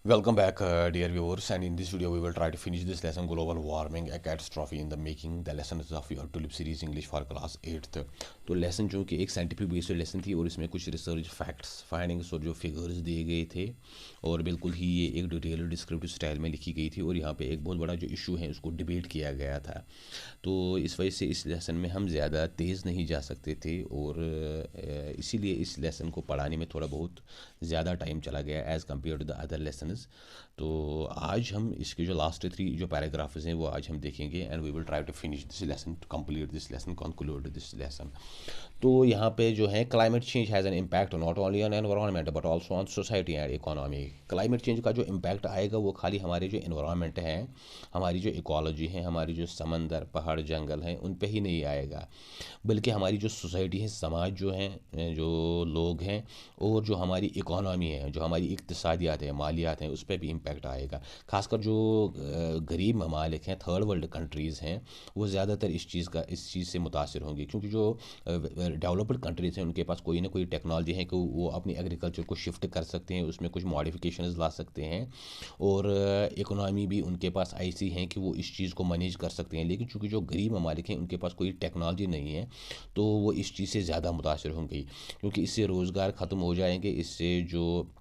Welcome back, dear viewers. And in this video, we will try to finish this lesson, Global Warming, a Catastrophe in the Making, the lessons of your TULIP series English for class 8th. तो lesson जो कि एक scientific based lesson थी और इसमें कुछ research facts findings और जो फिगर्स दिए गए थे और बिल्कुल ही ये एक डिटेल डिस्क्रिप्टिव स्टाइल में लिखी गई थी और यहाँ पे एक बहुत बड़ा जो इशू है उसको डिबेट किया गया था। तो इस वजह से इस लेसन में हम ज़्यादा तेज़ नहीं जा सकते थे और इसीलिए इस लेसन को पढ़ाने में थोड़ा बहुत ज़्यादा टाइम चला गया as compare to the other lessons. तो आज हम इसके जो लास्ट 3 जो पैराग्राफ्स हैं वो आज हम देखेंगे and we will try to finish this lesson, to complete this lesson, conclude this lesson. तो यहाँ पे जो है climate change has an impact not only on environment but also on society and economy. Climate change का जो impact आएगा वो खाली हमारे जो इन्वायरमेंट है, हमारी जो इकोलॉजी है, हमारी जो समंदर पहाड़ जंगल हैं उन पे ही नहीं आएगा, बल्कि हमारी जो सोसाइटी है, समाज जो है, जो लोग हैं और जो हमारी इकोनॉमी है, जो हमारी इक्तिसादियात है, मालियात हैं, उस पर भी इम्पैक्ट आएगा। खासकर जो गरीब ममालिक हैं, थर्ड वर्ल्ड कंट्रीज़ हैं, वो ज़्यादातर इस चीज़ से मुतासर होंगे क्योंकि जो डेवलप्ड कंट्रीज़ हैं उनके पास कोई ना कोई टेक्नोलॉजी है कि वो अपनी एग्रीकल्चर को शिफ्ट कर सकते हैं, उसमें कुछ मॉडिफिकेशंस ला सकते हैं और इकोनॉमी भी उनके पास ऐसी हैं कि वो इस चीज़ को मैनेज कर सकते हैं। लेकिन चूँकि जो गरीब ममालिक हैं उनके पास कोई टेक्नोलॉजी नहीं है तो वो इस चीज़ से ज़्यादा मुतासर होंगे क्योंकि इससे रोज़गार ख़त्म हो जाएंगे, इससे जो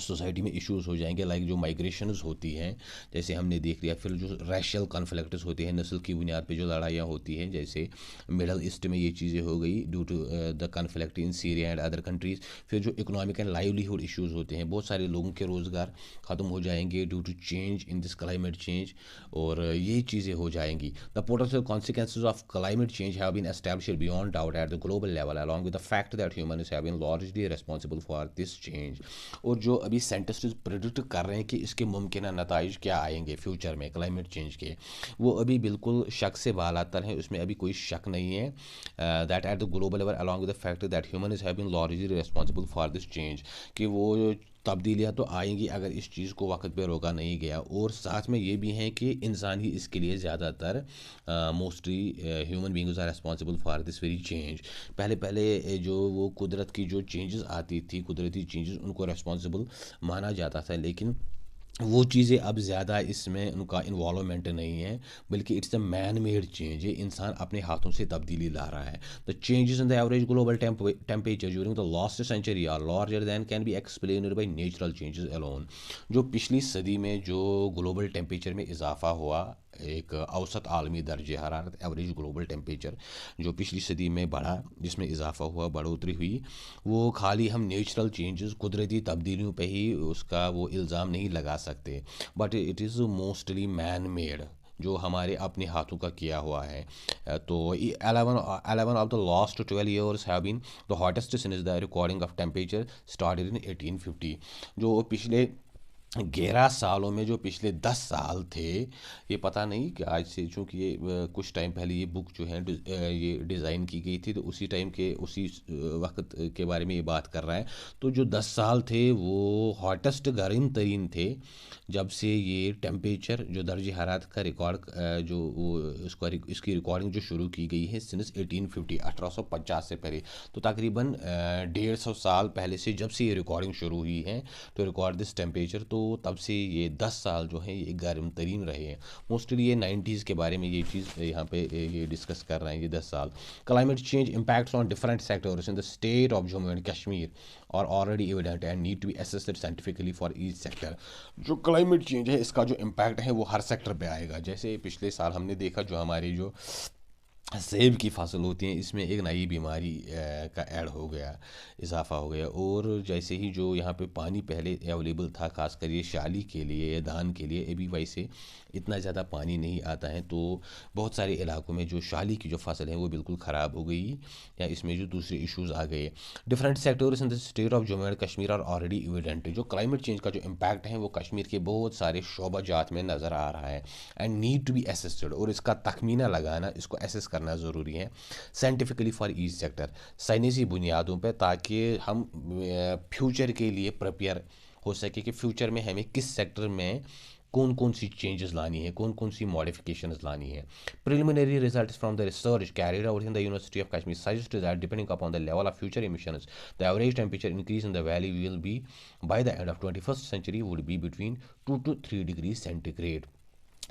सोसाइटी में इश्यूज़ हो जाएंगे, लाइक जो माइग्रेशंस होती हैं जैसे हमने देख लिया, फिर जो रैशियल कॉन्फ्लिक्ट्स होते हैं, नस्ल की बुनियाद पे जो लड़ाइयाँ होती हैं, जैसे मिडल ईस्ट में ये चीज़ें हो गई due to the conflict in Syria and other countries. फिर जो इकोनॉमिक एंड लाइवलीहुड इश्यूज़ होते हैं, बहुत सारे लोगों के रोज़गार ख़त्म हो जाएंगे due to change in this climate change और ये चीज़ें हो जाएंगी। The potential consequences of climate change have been established beyond doubt at the global level along with the fact that humans have been largely responsible for this change. और जो अभी scientist predict कर रहे हैं कि इसके मुमकिन नताइज क्या आएंगे फ्यूचर में क्लाइमेट चेंज के, वो अभी बिल्कुल शक से बालातर है, उसमें अभी कोई शक नहीं है। That at the global level along with the fact that humans have been largely responsible for this change, कि वो तब्दीलियाँ तो आएंगी अगर इस चीज़ को वक्त पे रोका नहीं गया। और साथ में ये भी है कि इंसान ही इसके लिए ज़्यादातर mostly human beings are responsible for this very change. पहले पहले जो वो कुदरत की जो चेंजेस आती थी, कुदरती चेंजेस, उनको रिस्पॉन्सिबल माना जाता था, लेकिन वो चीज़ें अब ज़्यादा इसमें उनका इन्वॉल्वमेंट नहीं है, बल्कि it's a man made change. ये इंसान अपने हाथों से तब्दीली ला रहा है। The changes in the average global temperature during the last century are larger than can be explained by natural changes alone. जो पिछली सदी में जो ग्लोबल टेम्परेचर में इजाफा हुआ, एक औसत आलमी दर्जे हरारत एवरेज ग्लोबल टेम्परेचर जो पिछली सदी में बढ़ा, जिसमें इजाफा हुआ, बढ़ोतरी हुई, वो खाली हम नेचुरल चेंजेस, कुदरती तब्दीलियों पे ही उसका वो इल्ज़ाम नहीं लगा सकते, but it is mostly man made, जो हमारे अपने हाथों का किया हुआ है। तो 11 of the last 12 years have been the hottest since the recording of temperature started in 1850। जो पिछले 11 सालों में, जो पिछले 10 साल थे, ये पता नहीं कि आज से, चूँकि ये कुछ टाइम पहले ये बुक जो है ये डिज़ाइन की गई थी, तो उसी टाइम के उसी वक्त के बारे में ये बात कर रहा है। तो जो 10 साल थे वो हॉटेस्ट गर्म तरीन थे जब से ये टेम्परेचर जो दर्ज हरारत का रिकॉर्ड जो वो उसका इसकी रिकॉर्डिंग जो शुरू की गई है सिंस 1850, 1850 से पहले, तो तकरीबन 150 साल पहले से जब से ये रिकॉर्डिंग शुरू हुई है टू रिकॉर्ड दिस टेम्परेचर, तो तब से ये 10 साल जो हैं ये गर्म तरीन रहे हैं। मोस्टली ये 90s के बारे में ये चीज़ यहाँ पे ये डिस्कस कर रहे हैं, ये 10 साल। Climate change impacts on different sectors in the state of Jammu and Kashmir और already evident and need to be assessed scientifically for each sector. जो क्लाइमेट चेंज है इसका जो इम्पैक्ट है वो हर सेक्टर पे आएगा। जैसे पिछले साल हमने देखा जो हमारी जो सेब की फसल होती हैं, इसमें एक नई बीमारी का ऐड हो गया, इजाफा हो गया। और जैसे ही जो यहाँ पे पानी पहले अवेलेबल था, खासकर ये शाली के लिए या धान के लिए, अभी वैसे इतना ज़्यादा पानी नहीं आता है, तो बहुत सारे इलाकों में जो शाली की जो फसल है वो बिल्कुल ख़राब हो गई, या इसमें जो दूसरे इश्यूज़ आ गए। Different sectors in the state of Jammu and Kashmir are already evident. जो क्लाइमेट चेंज का जो इम्पैक्ट है वो कश्मीर के बहुत सारे शोबा जात में नज़र आ रहा है and need to be assisted, और इसका तखमीना लगाना, इसको असेस करना ज़रूरी है साइंटिफिकली फॉर ईच सेक्टर, साइंसी बुनियादों पर, ताकि हम फ्यूचर के लिए प्रिपेयर हो सके कि फ्यूचर में हमें किस सेक्टर में कौन कौन सी चेंजेस लानी है, कौन कौन सी मॉडिफिकेशंस लानी है। Preliminary results from the research carried out in the university of Kashmir suggest that depending upon the level of future emissions the average temperature increase in the valley will be by the end of 21st century would be between 2 to 3 degrees centigrade।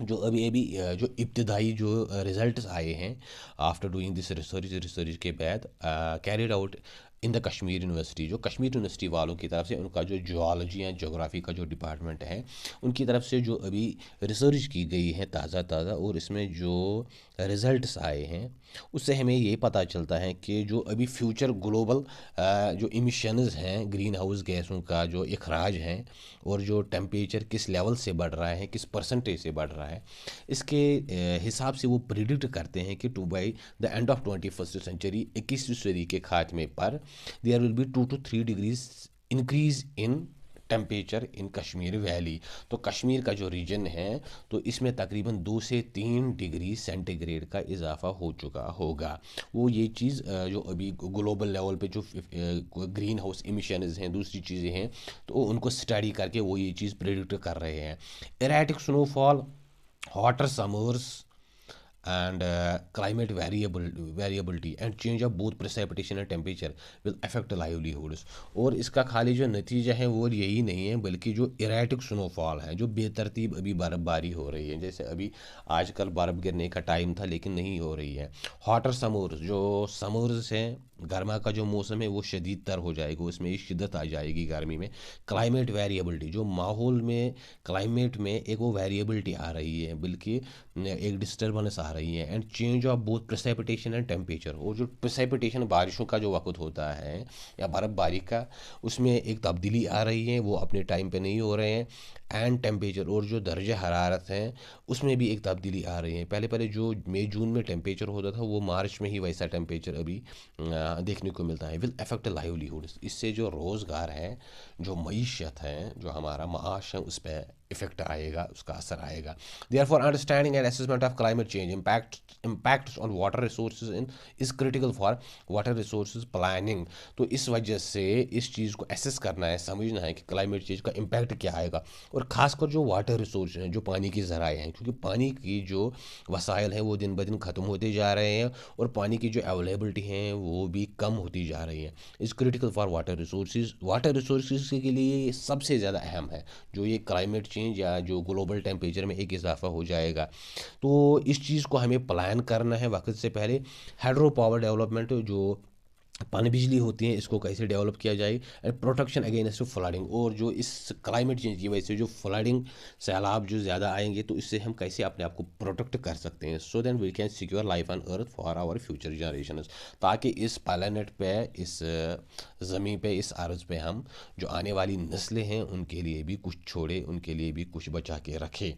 जो अभी अभी जो इब्तदाई जो results आए हैं after doing this research के बाद carried out in the Kashmir university, जो कश्मीर यूनिवर्सिटी वालों की तरफ से उनका जो जियोलॉजी एंड जोग्राफ़ी का जो डिपार्टमेंट है उनकी तरफ से जो अभी रिसर्च की गई है ताज़ा और इसमें जो रिज़ल्ट्स आए हैं उससे हमें ये पता चलता है कि जो अभी फ्यूचर ग्लोबल जो इमिशंस हैं ग्रीन हाउस गैसों का जो अखराज हैं और जो टेम्परेचर किस लेवल से बढ़ रहा है, किस परसेंटेज से बढ़ रहा है, इसके हिसाब से वो प्रिडिक्ट करते हैं कि to by the end of 21st century 21वीं सदी के खात्मे पर there will be 2 to 3 degrees increase in temperature in Kashmir valley. तो कश्मीर का जो रीजन है तो इसमें तकरीबन 2 से 3 डिग्री सेंटीग्रेड का इजाफा हो चुका होगा। वो ये चीज़ जो अभी ग्लोबल लेवल पे जो ग्रीन हाउस इमिशंस हैं, दूसरी चीज़ें हैं, तो उनको स्टडी करके वो ये चीज़ प्रिडिक्ट कर रहे हैं। Erratic snowfall, hotter summers and climate variability and change of both precipitation and temperature will affect livelihoods। और इसका खाली जो नतीजा है वो यही नहीं है बल्कि जो इरेटिक स्नोफॉल है, जो बेतरतीब अभी बर्फ़बारी हो रही है, जैसे अभी आजकल बर्फ़ गिरने का टाइम था लेकिन नहीं हो रही है। हॉटर समर्स, जो समर्स हैं गर्मा का जो मौसम है वो शदीद तर हो जाएगा, उसमें शिद्दत आ जाएगी गर्मी में। क्लाइमेट वेरिएबिलिटी, जो माहौल में क्लाइमेट में एक वो वेरिएबिलिटी आ रही है, बल्कि एक डिस्टर्बेंस आ रही है। And change of both precipitation and temperature, और जो प्रेसिपिटेशन बारिशों का जो वक्त होता है या बर्फ़बारी का, उसमें एक तब्दीली आ रही है, वो अपने टाइम पे नहीं हो रहे हैं। एंड टेम्परेचर, और जो दर्जा हरारत हैं उसमें भी एक तब्दीली आ रही है। पहले जो मई जून में टेम्परेचर होता था वो मार्च में ही वैसा टेम्परेचर अभी देखने को मिलता है। विल अफेक्ट लाइवलीहुड, इससे जो रोज़गार है, जो मईशत है, जो हमारा माश है, उस पर इफेक्ट आएगा, उसका असर आएगा। Therefore, understanding and assessment of climate change impacts on water resources in is critical for water resources planning। तो इस वजह से इस चीज़ को एसेस करना है, समझना है कि क्लाइमेट चेंज का इम्पैक्ट क्या आएगा, और ख़ासकर जो वाटर रिसोर्स हैं, जो पानी की ज़राए हैं, क्योंकि पानी की जो वसाइल हैं वो दिन ब दिन ख़त्म होते जा रहे हैं और पानी की जो अवेलेबिलिटी हैं वो भी कम होती जा रही है। Is critical for water resource के लिए सबसे ज़्यादा अहम है जो ये क्लाइमेट चेंज या जो ग्लोबल टेम्परेचर में एक इजाफा हो जाएगा। तो इस चीज़ को हमें प्लान करना है वक्त से पहले। हाइड्रो पावर डेवलपमेंट, जो पन बिजली होती है, इसको कैसे डेवलप किया जाए। एंड प्रोटेक्शन अगेंस्ट फ्लडिंग, और जो इस क्लाइमेट चेंज की वजह से जो फ्लडिंग, सैलाब जो ज़्यादा आएंगे तो इससे हम कैसे अपने आप को प्रोटेक्ट कर सकते हैं, so that we can secure life on earth for our future generations. ताकि इस प्लैनेट पे, इस ज़मीन पे, इस अर्ज़ पे हम जो आने वाली नस्लें हैं उनके लिए भी कुछ छोड़े, उनके लिए भी कुछ बचा के रखें।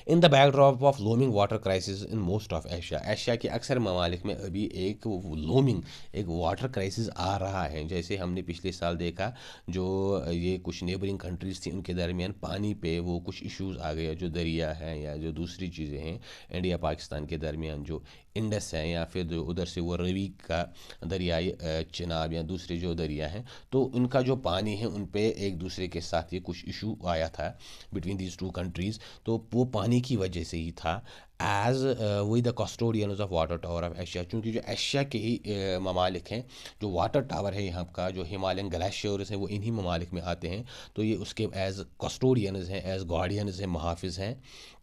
In the backdrop of looming water crisis in most of Asia, Asia के अक्सर ममालिक में अभी एक लोमिंग, एक वाटर क्राइसिस आ रहा है। जैसे हमने पिछले साल देखा, जो ये कुछ नेबरिंग कंट्रीज़ थी उनके दरमियान पानी पे वो कुछ इश्यूज़ आ गए, जो दरिया है या जो दूसरी चीज़ें हैं इंडिया पाकिस्तान के दरमियान, जो इंडस है या फिर उधर से वो रवि का दरियाई चिनाब या दूसरे जो दरिया हैं, तो उनका जो पानी है उन पे एक दूसरे के साथ ये कुछ इशू आया था बिटवीन दीज टू कंट्रीज़। तो वो पानी की वजह से ही था। एज वही the custodians of water tower of Asia, क्योंकि जो एशिया के ही ममालिक हैं, जो वाटर टावर है यहाँ का, जो हिमालयन ग्लेशियर्स हैं वो इन्हीं ममालिक में आते हैं, तो ये उसके एज कस्टोडियंस हैं, एज गार्डियंस हैं, मुहाफिज हैं,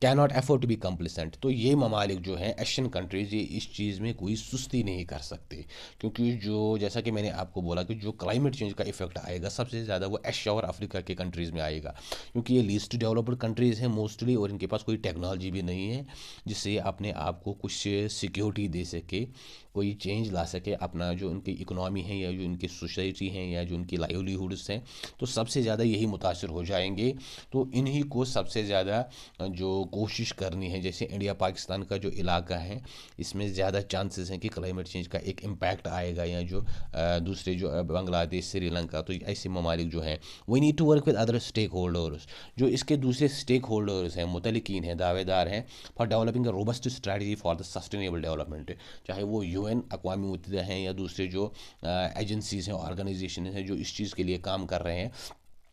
can not afford to be complacent. तो ये ममालिक जो हैं एशियन कंट्रीज़, ये इस चीज़ में कोई सुस्ती नहीं कर सकते, क्योंकि जो जैसा कि मैंने आपको बोला कि जो क्लाइमेट चेंज का इफेक्ट आएगा सबसे ज़्यादा वो एशिया और अफ्रीका के कंट्रीज़ में आएगा, क्योंकि ये लीस्ट डेवलप्ड कंट्रीज़ हैं मोस्टली, और इनके पास कोई टेक्नोलॉजी भी नहीं है जिससे अपने आप को कुछ सिक्योरिटी दे सके, कोई चेंज ला सके अपना, जो उनकी इकोनॉमी है या जो उनकी सोसाइटी हैं या जो उनकी लाइवलीहुड्स हैं, तो सबसे ज़्यादा यही मुतासर हो जाएंगे। तो इन्हीं को सबसे ज़्यादा जो कोशिश करनी है, जैसे इंडिया पाकिस्तान का जो इलाका है इसमें ज़्यादा चांसेस हैं कि क्लाइमेट चेंज का एक इम्पैक्ट आएगा, या जो दूसरे जो बांग्लादेश, श्रीलंका, तो ऐसे ममालिक जो हैं, we need to work with other stakeholders, जो इसके दूसरे स्टेक होल्डर्स हैं, मुतलकीन हैं, दावेदार हैं, for developing a robust strategy for the sustainable development. चाहे वो UN, अक़वाम मुत्तहिदा हैं, या दूसरे जो एजेंसीज़ हैं, ऑर्गेनाइजेशन हैं जो इस चीज़ के लिए काम कर रहे हैं,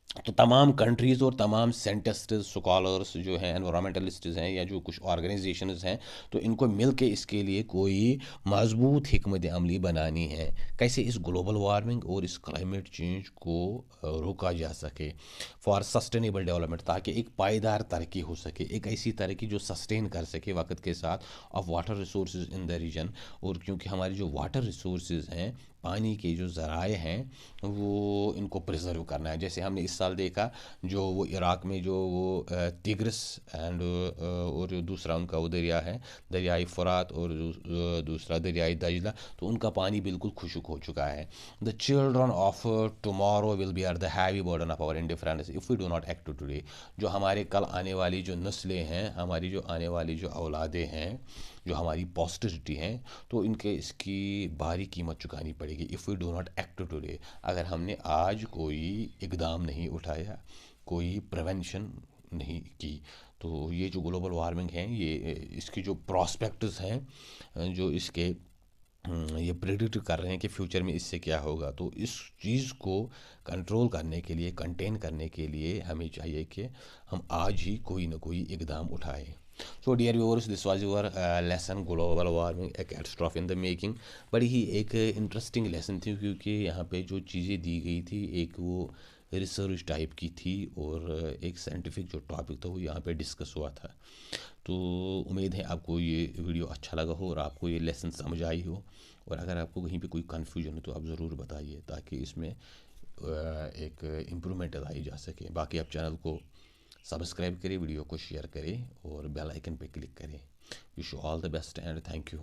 तो तमाम कंट्रीज़ और तमाम साइंटिस्ट स्कॉलर्स जो हैं एनवायरमेंटलिस्ट्स हैं या जो कुछ ऑर्गेनाइजेशंस हैं, तो इनको मिल के इसके लिए कोई मजबूत हिकमत अमली बनानी है, कैसे इस ग्लोबल वार्मिंग और इस क्लाइमेट चेंज को रोका जा सके फॉर सस्टेनेबल डेवलपमेंट, ताकि एक पायदार तरक्की हो सके, एक ऐसी तरक्की जो सस्टेन कर सके वक्त के साथ of water resource in the region. और क्योंकि हमारी जो वाटर रिसोर्स हैं, पानी के जो ज़राए हैं, वो इनको प्रिजर्व करना है। जैसे हमने इस साल देखा, जो वो इराक़ में जो वो तिग्रिस एंड और जो दूसरा उनका वो दरिया है, दरियाई फ़ुरात, और दूसरा दरियाई दजला, तो उनका पानी बिल्कुल खुशक हो चुका है। The children of tomorrow will be are the heavy burden of our indifference if we do not act today. जो हमारे कल आने वाली जो नस्लें हैं, हमारी जो आने वाली जो औलादें हैं, जो हमारी पॉस्टरिटी हैं, तो इनके इसकी भारी कीमत चुकानी पड़ेगी if we do not act today. अगर हमने आज कोई इकदाम नहीं उठाया, कोई प्रिवेंशन नहीं की, तो ये जो ग्लोबल वार्मिंग है, ये इसकी जो प्रॉस्पेक्ट्स हैं, जो इसके ये प्रेडिक्ट कर रहे हैं कि फ्यूचर में इससे क्या होगा, तो इस चीज़ को कंट्रोल करने के लिए, कंटेन करने के लिए हमें चाहिए कि हम आज ही कोई ना कोई इकदाम उठाएं। So dear viewers, this was your lesson global warming a catastrophe in the making. बड़ी ही एक इंटरेस्टिंग लेसन थी, क्योंकि यहाँ पे जो चीज़ें दी गई थी, एक वो रिसर्च टाइप की थी, और एक साइंटिफिक जो टॉपिक था वो यहाँ पे डिस्कस हुआ था। तो उम्मीद है आपको ये वीडियो अच्छा लगा हो और आपको ये लेसन समझ आई हो। और अगर आपको कहीं पे कोई कन्फ्यूजन हो तो आप ज़रूर बताइए, ताकि इसमें एक इम्प्रूवमेंट लाई जा सके। बाकी आप चैनल को सब्सक्राइब करें, वीडियो को शेयर करें और बेल आइकन पे क्लिक करें। Wish you all the best and thank you.